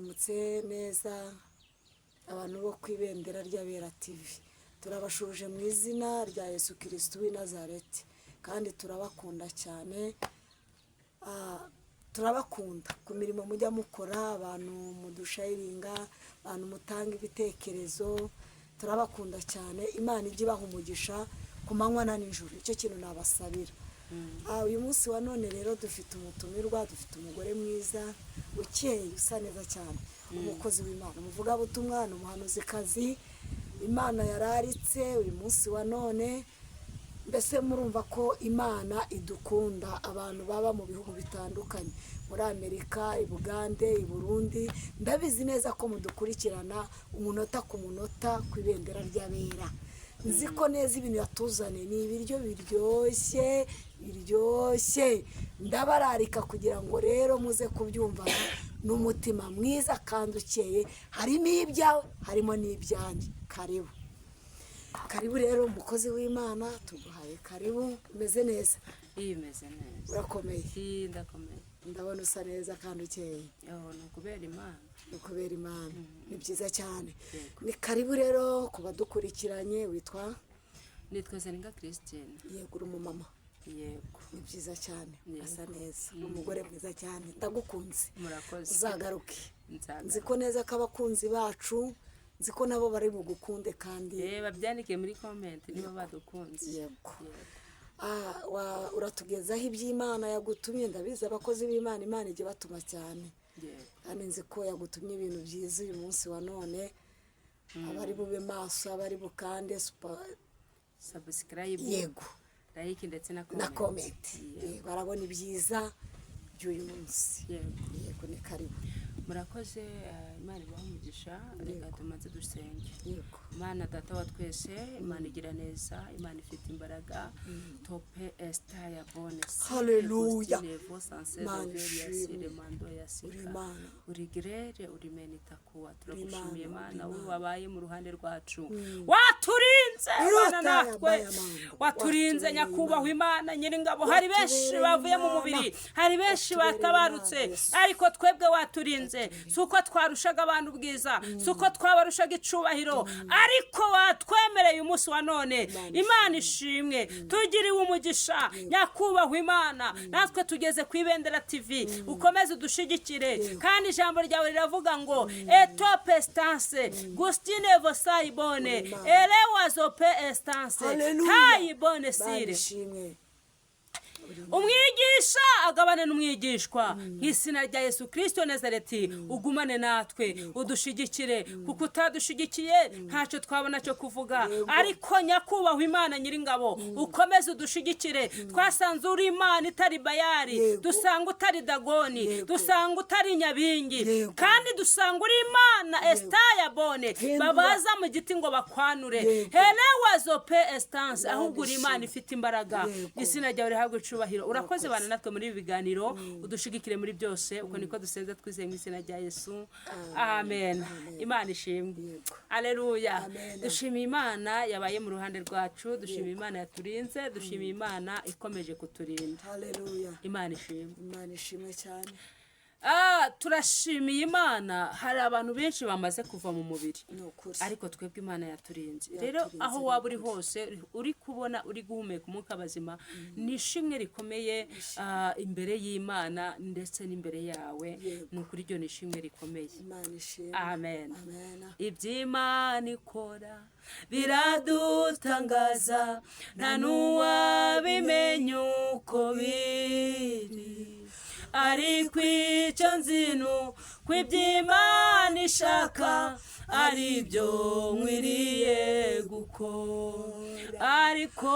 mwaramutse neza abantu bo kwibendera ry'Abera TV. Turabashuje mu izina rya Yesu Kristo w'i Nazareti kandi turabakunda cyane. Turabakunda ku mirimo mujya mukora, abantu mudushayiringa, abantu mutanga ibitekerezo, turabakunda cyane. Imana ijye ibaha umugisha ku manywa na nijoro, icyo kintu nabasabira. Uyu munsi wa none rero dufite umutumirwa, dufite umugore mwiza ukeye usa neza cyane, umukozi w'Imana, umuvugabutumwa, umuhanuzikazi Imana yararitse uyu munsi wa none. Mbese murumva ko Imana idukunda, abantu baba mu bihugu bitandukanye, muri Amerika, i Bugande, i Burundi, ndabizi neza ko mudukurikirana umunota ku munota ku ibendera ry'Abera. Nzi ko neza ibintu yatuzane ni ibiryo biryoshye biryoshye, ndabararika kugira ngo rero muze kubyumva n'umutima mwiza kandi ukeye, harimo ibyawe harimo n'ibyanjye. Karibu rero umukozi w'Imana, tuguhaye karibu. Umeze neza? Imeze neza. Urakomeye? Ndakomeye. Ndabona usa neza kandi ukeye. Ni ukubera Imana. Ukubera Imana ni byiza cyane. Ni karibu rero kuba dukurikiranye. Witwa? Nitwa Zeninga Christine. Yego, uri umumama? Yego. Ni byiza cyane, asa neza, umugore mwiza cyane, ndagukunze. Murakoze. Uzagaruke. Nzagaruka. Nzi ko neza ko abakunzi bacu, nzi ko nabo bari bugukunde kandi babyandikiye muri comment niba badukunze. Yego. Uratugezaho iby'Imana yagutumye. Ndabizi abakozi b'Imana, Imana ijye batuma cyane. Kandi nzi ko yagutumye ibintu byiza uyu munsi wa none. Abari bube maso, abari bukande subscribe, yego, like ndetse na comment. Barabona ibyiza by'uyu munsi. Yego, ni karibu. Murakoze. Imana ibaha umugisha. Reka tumaze dusenge. Yego. Imana data wa twese, Imana igira neza, Imana ifite imbaraga. Tope estaya bonus. Haleluya. Urigirere urimena itakuwa. Turagushimiye Imana wowe wabaye mu ruhande rwacu. Waturinze Imana natwe. Waturinze nyakubahwa Imana Nyiringabo. Hari benshi bavuye mu mubiri, hari benshi batabarutse, ariko twebwe waturinze. Suko twarushaga abantu ubwiza, suko twabarushaga icubahiro, ariko watwemereye umunsi wa none. Imana ishimwe, tugiriwe umugisha nyakubahwa Imana. Natwe tugeze ku Ibendera TV, ukomeze udushigikire. Kandi ijambo ryawe riravuga ngo etope estance gustine vosayibone elewazope estance tayibone sire. Umwigisha agabane n'umwigishwa nk'izina rya Yesu Kristo Nazareti. Ugumane natwe, udushigikire, kuko utadushigikiye ntacyo twabona cyo kuvuga. Ariko nyakubahwa Imana Nyiringabo, ukomeze udushigikire. Twasanze uri Imana itari Bayali, dusanga utari Dagoni, dusanga utari Nyabingi, kandi dusanga uri Imana estaya bone, babaza mu giti ngo bakwanure. Helewazope estance, ahubwo uri Imana ifite imbaraga. Izina ryawe rihabwe icubahiro. Urakoze bana natwe muri ibi biganiro, udushigikire muri byose. Uko niko dusenze twizeye mu izina rya Yesu. Amen. Imana ishimwe. Haleluya. Dushimiye Imana yabaye mu ruhande rwacu, dushimiye Imana yaturinze, dushimiye Imana ikomeje kuturinda. Haleluya. Imana ishimwe. Imana ishimwe cyane. Turashimiye Imana. Hari abantu benshi bamaze kuva mu mubiri, ariko twebwe Imana yaturinze. Rero aho waba uri hose, uri kubona, uri guhumeka umwuka bazima, ni ishimwe rikomeye imbere y'Imana ndetse n'imbere yawe. Ni ukuri ryo ni ishimwe rikomeye. Amen. Iby'Imana ikora biradutangaza, nta n'uwabimenya uko biri. Ariko icyo nzinu kw'iby'Imana ishaka ari byo nkwiriye gukora. Ariko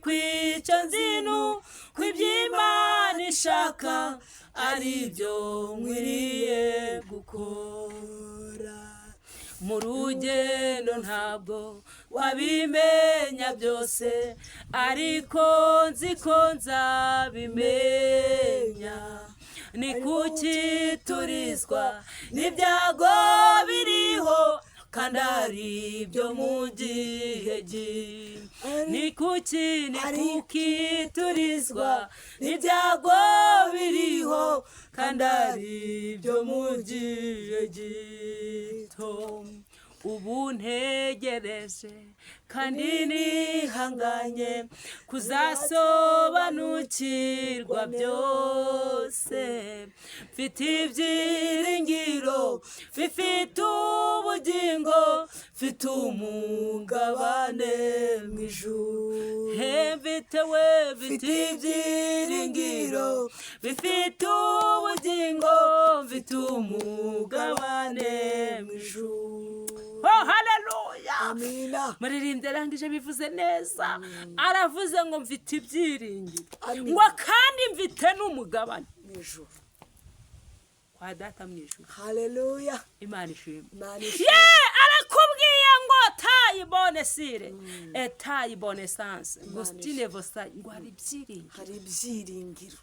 icyo nzinu kw'iby'Imana ishaka ari byo nkwiriye gukora. Mu rugendo ntabwo wabimenya byose, ariko nzi ko nzabimenya. Ni kuki turizwa n'ibyago biriho, kandi ari ibyo mu gihe ni kuki turizwa n'ibyago biriho kandi ari ibyo mu gihe gito ubu ntegereje kandi nihanganye kuzasobanukirwa byose mfite ibyiringiro bifite ubugingo mfite umugabane mu ijuru mfite ibyiringiro bifite ubugingo mfite umugabane mu ijuru. Oh, haleluya. Amina. Muririmbyi arangije bivuze neza. Aravuze ngo mfite ibyiringiro. Ngo kandi mfite n'umugabane mu ijuru. Kwa data mu ijuru. Haleluya. Imana ishimwe. Arakubwiye ngo tayi bone sire. Tayi bone sanse. Ngo stine vosa ngo hari ibyiringiro. Hari ibyiringiro.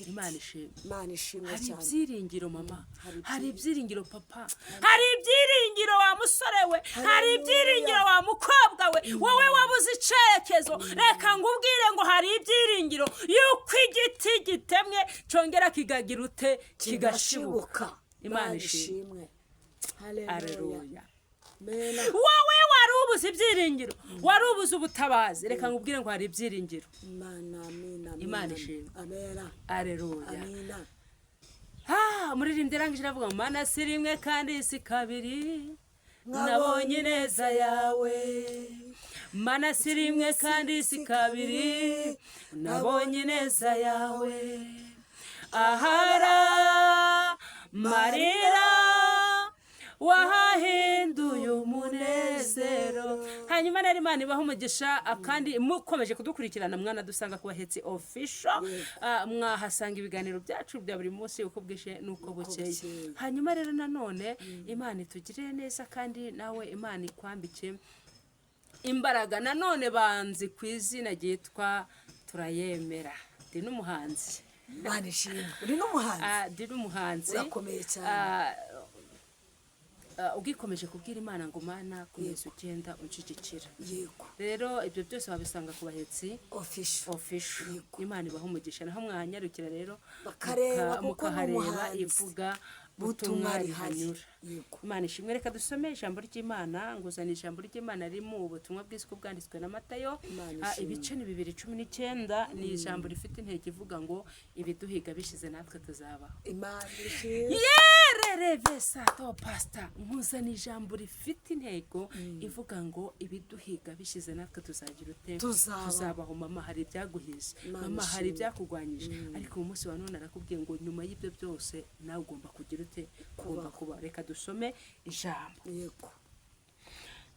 Imana ishimwe. Imana ishimwe cyane. Hari ibyiringiro mama. Hari ibyiringiro papa. Hari ibyiringiro wa musore we. Hari ibyiringiro wa mukobwa we. Wowe wabuze icerekezo. Reka ngubwire ngo hari ibyiringiro yuko igiti gitemwe congera kigagira ute kigashibuka. Imana ishimwe. Haleluya. Wowe wari ubuze ibyiringiro, wari ubuze ubutabazi, reka ngubwire ngo hari ibyiringiro. Imana ishimwe. Haleluya. Muririmbyi arangije aravuga ngo mana si rimwe kandi si kabiri nabonye ineza yawe, mana si rimwe kandi si kabiri nabonye ineza yawe, ahara marira wahahinduye umunezero. Hanyuma rero Imana ibaho umugisha kandi mukomeje kudukurikirana mwana dusanga ku Bahetsi official mwahasanga ibiganiro byacu bya buri munsi uko bwishe nuko bukeye. Hanyuma rero nanone Imana itugirire neza kandi nawe Imana ikwambike imbaraga. Nanone banzi ku izina ryitwa Turayemera, ndi n'umuhanzi. Imana ishimwe. Uri n'umuhanzi? Ndi n'umuhanzi. Urakomeye cyane. Ugikomeje kubwira Imana ngo mana kugeza ugenda unshigikira. Yego. Rero ibyo byose wabisanga ku Bahetsi official. Imana ibaho umugisha naho mwanyarukira rero mukahareba ivuga butumwa rihanyura. Imana ishimwe. Reka dusome ijambo ry'Imana. Nguzana ijambo ry'Imana rimo ubutumwa bw'isuku bwanditswe na Matayo ibice ni 2:19. Ni ijambo rifite intege ivuga ngo ibiduhiga bishize natwe tuzabaho. Imana ishimwe. Revesa to pastor nguzana ijambo rifite intego ivuga ngo ibiduhiga bishize natwe tuzagira ute tuzabaho. Mama hari ibyaguhize, mama hari ibyakugwanyije, ariko uyu munsi wa none arakubwiye ngo nyuma y'ibyo byose nawe ugomba kugira ute ugomba kuba. Reka dusome ijambo. Yego.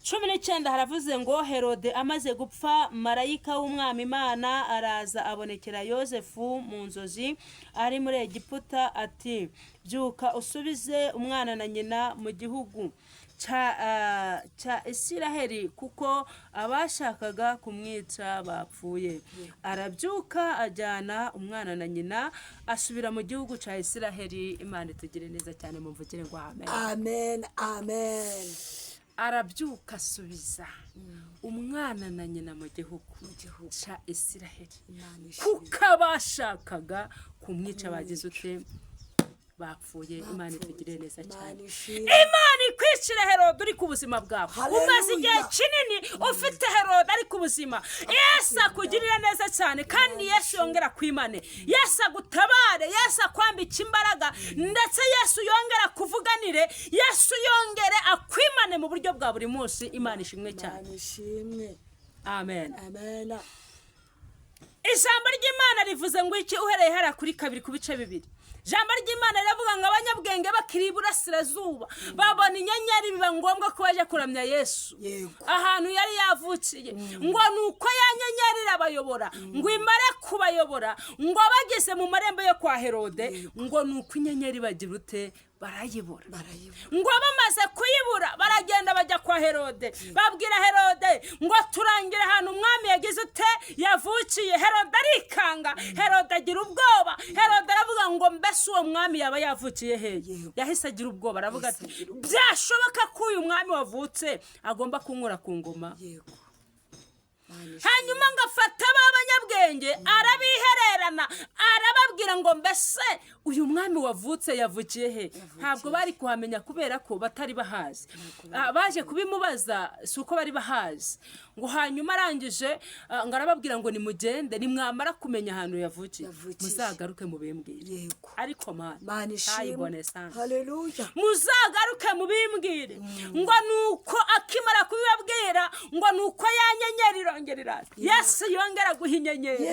19 haravuze ngo Herode amaze gupfa marayika w'umwami Imana araza abonekera Yosefu mu nzozi ari muri Egiputa ati byuka usubize umwana na nyina mu gihugu cha Isiraheli kuko abashakaga kumwica bapfuye. Arabyuka ajyana umwana na nyina asubira mu gihugu cha Isiraheli. Imana itugire neza cyane mumvugire ngo amen. Amen. Amen. Arabyuka asubiza umwana na nyina mu gihugu cha Isiraheli kuko abashakaga kumwica bagize ute bapfuye. Imana itugire neza cyane. Imana ikwicire Herode uri ku buzima bwawe. Umaze igihe kinini ufite Herode ari ku buzima. Yesu akugirire neza cyane kandi Yesu yongera kwimane. Yesu agutabare, Yesu akwambika imbaraga, ndetse Yesu yongera kuvuganire, Yesu yongere akwimane mu buryo bwa buri munsi. Imana ishimwe cyane. Amen. Amen. Ijambo ry'Imana rivuze ngo iki uhereye hara kuri 2 ku bice 2. Jambo ry'Imana riravuga ngo abanyabwenge bakiri iburasirazuba babona inyenyeri biba ngombwa ko baje kuramya Yesu ahantu yari yavukiye. Ngo nuko ya nyenyeri irabayobora, ngo imare kubayobora, ngo bageze mu marembo yo kwa Herode, ngo nuko inyenyeri bagira ute barayibura barayibura. ngo bamaze kuyibura baragenda bajya kwa Herode babwira Herode ngo turangire ahantu umwami yagize ute yavukiye. Herode arikanga, Herode agira ubwoba. Herode aravuga ngo mbese uwo mwami yaba yavukiye hehe? Yahise agira ubwoba aravuga ati byashoboka ko uyu mwami wavutse agomba kunkura ku ngoma. Hanyuma ngafata b'abanyabwenge arabihererana arababwira ngo mbese uyu mwami wavutse yavukiye he? Ntabwo bari kuhamenya kubera ko batari bahazi. Baje kubimubaza si uko bari bahazi. Ngo hanyuma arangije ngo arababwira ngo nimugende nimwamara kumenya ahantu yavukiye muzagaruke mubimbwire. Ariko Mana ishimwe, haleluya, muzagaruke mubimbwire. Ngo nuko akimara kubibabwira ngo nuko yanyenyeri irongera iraza. Yesu yongera guha inyenyeri,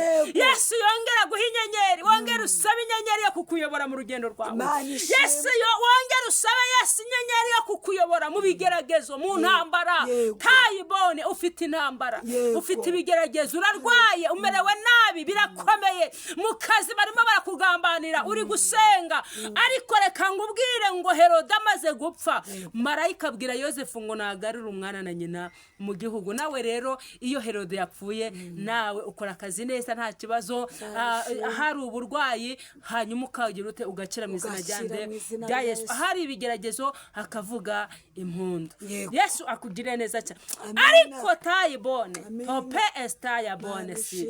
Yesu yongera guha inyenyeri. Wongera usaba inyenyeri yo kukuyobora mu rugendo rwawe. Yesu wongera usaba Yesu inyenyeri yo kukuyobora mu bigeragezo, mu ntambara. Tayibone ufite intambara, ufite ibigeragezo, urarwaye, umerewe nabi, birakomeye, mu kazi barimo barakugambanira, uri gusenga. Ariko reka ngubwire ngo Herode amaze gupfa, marayika abwira Yosefu ngo nagarure umwana na nyina mu gihugu. Nawe rero iyo Herode yapfuye nawe ukora akazi neza nta kibazo. Hari uburwayi hanyuma ukagira ute ugakira mu izina rya Yesu. Hari ibigeragezo akavuga impundu. Yesu akugirire neza cyane. Ariko tayibone tope estaya bone si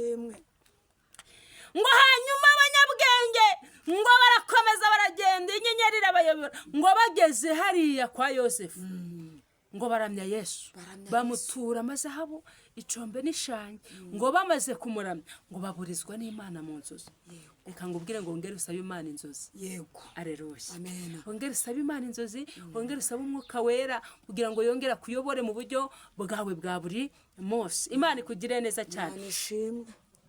ngo hanyuma abanyabwenge ngo barakomeza baragenda, inyenyeri irabayobora. Ngo bageze hariya kwa Yosefu ngo baramya Yesu, bamutura amazahabu, icombe n'ishanye. Ngo bamaze kumuramya ngo baburizwa n'Imana mu nzozi. Reka ngubwire ngo ngere usabe Imana inzozi. Yego, aleluya, amen. Ongera usabe Imana inzozi, ongera usabe Umwuka Wera kugira ngo yongera kuyobore mu buryo bwawe bwa buri munsi. Imana ikugire neza cyane.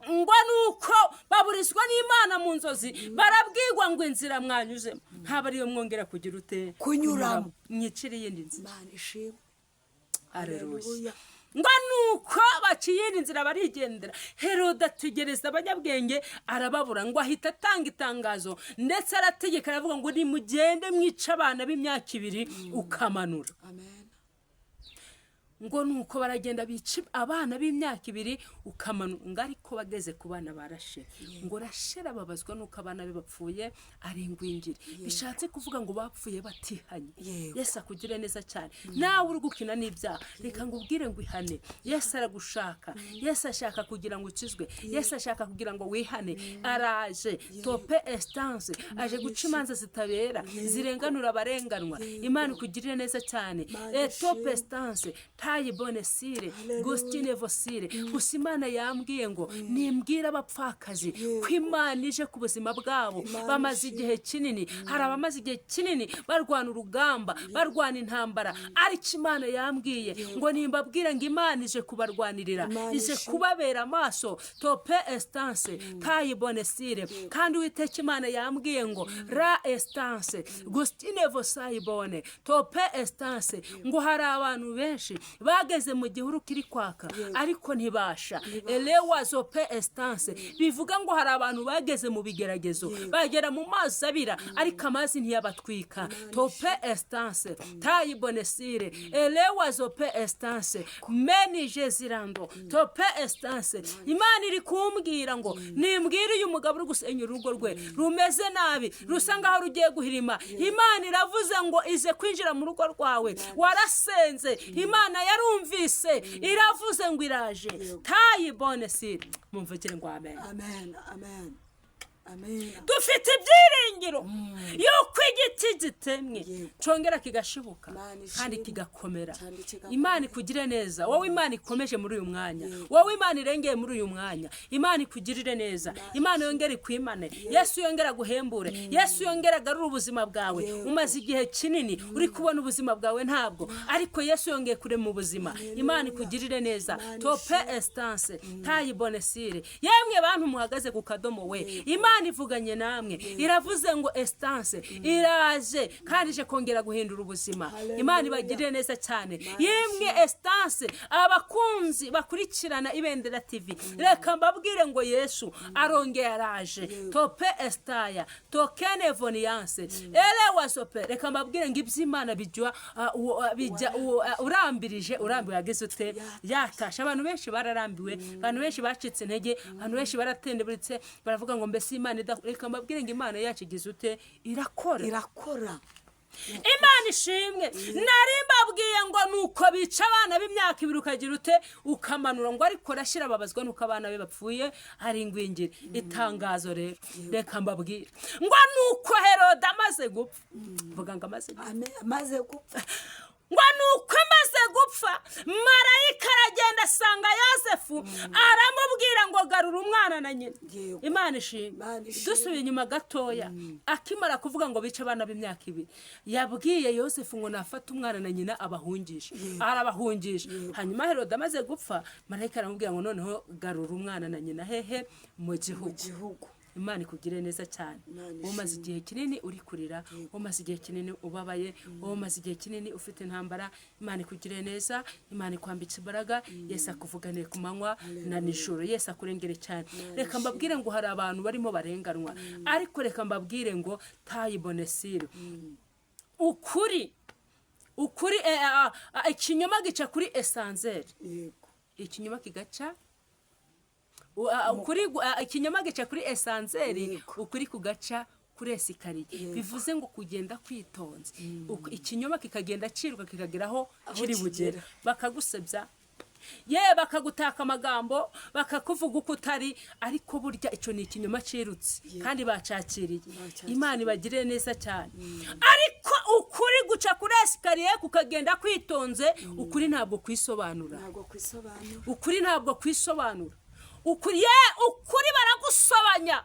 Ngo nuko baburizwa n'Imana mu nzozi, barabwirwa ngo inzira mwanyuzemo ntaba ariyo mwongera kugira ute kunyuramo, nyicira iyindi nzira. Imana ishimwe, haleluya. Ngo nuko baciyira inzira barigendera. Herode ategereza abanyabwenge arababura, ngo ahita atanga itangazo ndetse arategeka aravuga ngo nimugende mwica abana b'imyaka 2 ukamanura. amen. Ngo nuko baragenda bica abana b'imyaka 2 ukamanura. Ngo ariko bageze ku bana barashe, ngo rashera babazwa nuko abana be bapfuye ari ingwingiri. Bishatse kuvuga ngo bapfuye batihanye. Yesu akugire neza cyane. Nawe uri gukina n'ibyaha, reka ngubwire ngo ihane. Yesu aragushaka, Yesu ashaka kugira ngo ukizwe, Yesu ashaka kugira ngo wihane. Araje tope estance, aje guca imanza zitabera, zirenganura abarenganwa. Imana ikugirire neza cyane. Tope estance tayibone sire gustine vosire. Gusa Imana yambwiye ngo nimbwira abapfakazi ko Imana ije ku buzima bwabo. Bamaze igihe kinini, hari abamaze igihe kinini barwana urugamba, barwana intambara. Ariko Imana yambwiye ngo nimbabwire ngo Imana ije kubarwanirira, ije kubabera amaso. Tope estance tayibone sire. Kandi Uwiteka Imana yambwiye ngo ra estance gustine vosayibone tope estance. Ngo hari abantu benshi bageze mu gihuru kiri kwaka ariko ntibasha. Elewa zope estance bivuga ngo hari abantu bageze mu bigeragezo, bagera mu mazi abira ariko amazi ntiyabatwika. Tope estance tayibonesire. Elewa zope estance meni jezirando tope estance. Imana iri kumbwira ngo nimbwire uyu mugabo uri gusenya urugo rwe rumeze nabi, rusa ngaho rugiye guhirima. Imana iravuze ngo ize kwinjira mu rugo rwawe, warasenze, Imana yarumvise, iravuze ngo iraje. Tayibone sire. Mumvugire ngo amen. Amen, amen. Amen. Dufite ibyiringiro yuko igiti gitemwe congera kigashibuka kandi kigakomera. Imana ikugire neza. Wowe Imana ikomeje muri uyu mwanya, wowe Imana irengeye muri uyu mwanya. Imana ikugirire neza, Imana yongera ikwimane, Yesu yongera guhembure, Yesu yongera agarura ubuzima bwawe. Umaze igihe kinini uri kubona ubuzima bwawe ntabwo, ariko Yesu yongeye kure mu buzima. Imana ikugirire neza. Tope estance tayibone sire. Yemwe bantu muhagaze ku kadomo we, Imana imana ivuganye namwe iravuze ngo Estance iraje kandi ije kongera guhindura ubuzima. Imana ibagirire neza cyane. Yemwe Estance, abakunzi bakurikirana Ibendera TV, reka mbabwire ngo Yesu arongeye araje. Tope Estaya tokene voniyanse ele wasope. Reka mbabwire ngo iby'Imana bijya urambirije yagize ute yatasha. Abantu benshi bararambiwe, abantu benshi bacitse intege, abantu benshi baratendeburitse, baravuga ngo mbese Imana reka mbabwire ngo Imana yacu igize ute irakora. Imana ishimwe. Nari mbabwiye ngo nuko bica abana b'imyaka 2 ukagira ute ukamanura ngo ariko rashira babazwa nuko abana be bapfuye hari ingwingire. Itangazo rero reka mbabwire ngo nuko Herode amaze gupfa, vuga ngo amaze gupfa, ngo nuko amaze gupfa, marayika aragenda asanga Yosefu aramubwira ngo garura umwana na nyina. Imana ishimwe. Dusubiye inyuma gatoya, akimara kuvuga ngo bice abana b'imyaka 2, yabwiye Yosefu ngo nafata umwana na nyina abahungisha. Arabahungisha. Hanyuma Herode amaze gupfa, marayika aramubwira ngo noneho garura umwana na nyina hehe mu gihugu. Imana ikugire neza cyane. Umaze igihe kinini uri kurira, umaze igihe kinini ubabaye, umaze igihe kinini ufite intambara, Imana ikugire neza, Imana ikwambitse imbaraga. Yesu akuvuganire ku manywa na nijoro, Yesu akurengere cyane. Reka mbabwire ngo hari abantu barimo barenganwa, ariko reka mbabwire ngo tayibonesire ukuri ikinyoma gica kuri esanseri, ikinyoma kigaca ikinyoma gica kuri esanseri, ukuri kugaca kuri esikariye. Bivuze ngo kugenda kwitonze, ikinyoma kikagenda ciruka kikageraho kiri bugera, bakagusebya bakagutaka amagambo, bakakuvuga uko utari, ariko burya ico ni ikinyoma cirutse kandi bacakiriye. Imana ibagirire neza cyane. Ariko ukuri guca kuri esikariye kukagenda kwitonze, ukuri ntabwo kwisobanura, ukuri ntabwo kwisobanura. Ukuri baragusobanya,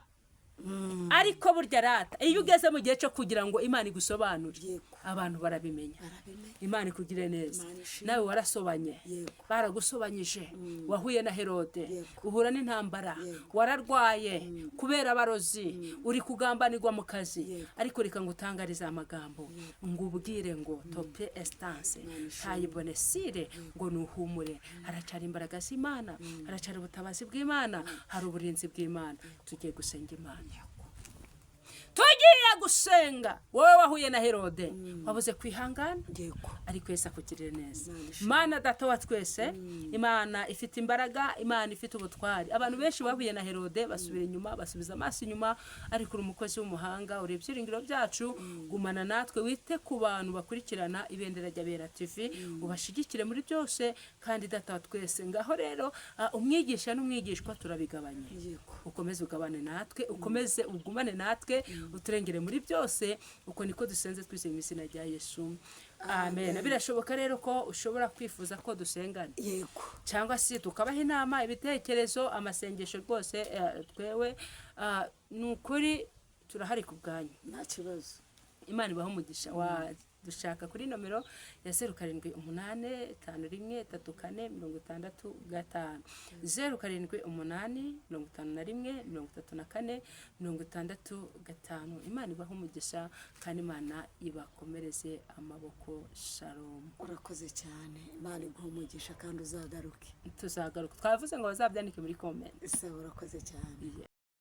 ariko burya rata iyo ugeze mu gihe cyo kugira ngo Imana igusobanure, abantu barabimenya. Imana ikugire neza. Nawe warasobanye, baragusobanyije, wahuye na Herode, uhura n'intambara, wararwaye kubera abarozi, uri kugambanirwa mu kazi, ariko reka ngutangariza amagambo ngo ubwire ngo Tope Estance tayibonesire ngo nuhumure. Haracara imbaraga z'Imana, haracara ubutabazi bw'Imana, hari uburinzi bw'Imana. Tugiye gusenga Imana. Tugiye gusenga. Wowe wahuye na Herode, wabuze kwihangana, ariko Yesu akugirire neza. Mana data wa twese, Imana ifite imbaraga, Imana ifite ubutwari. Abantu benshi bahuye na Herode basubira inyuma, basubiza amaso inyuma, ariko uri umukozi w'umuhanga, uri ibyiringiro byacu. Gumana natwe, wite ku bantu bakurikirana Ibendera ry'Abera TV, ubashigikire muri byose. Kandi data wa twese, ngaho rero umwigisha n'umwigishwa turabigabanye. Ukomeze ugabane natwe, ukomeze ugumane natwe, uturengere muri byose. Uko niko dusenze twizeye mu izina rya Yesu, amen. Birashoboka rero ko ushobora kwifuza ko dusengana, cyangwa se tukabaha inama, ibitekerezo, amasengesho rwose. Twewe nukuri turahari ku bwanyu, nta kibazo. Imana ibaho umugisha. Dushaka kuri nomero ya 0781313465, 0781313465. Imana ibaho umugisha kandi Imana ibakomereze amaboko. Shalom. Urakoze cyane. Imana iguha umugisha kandi uzagaruke. Tuzagaruka. Twavuze ngo bazabyandike muri comment. Urakoze cyane.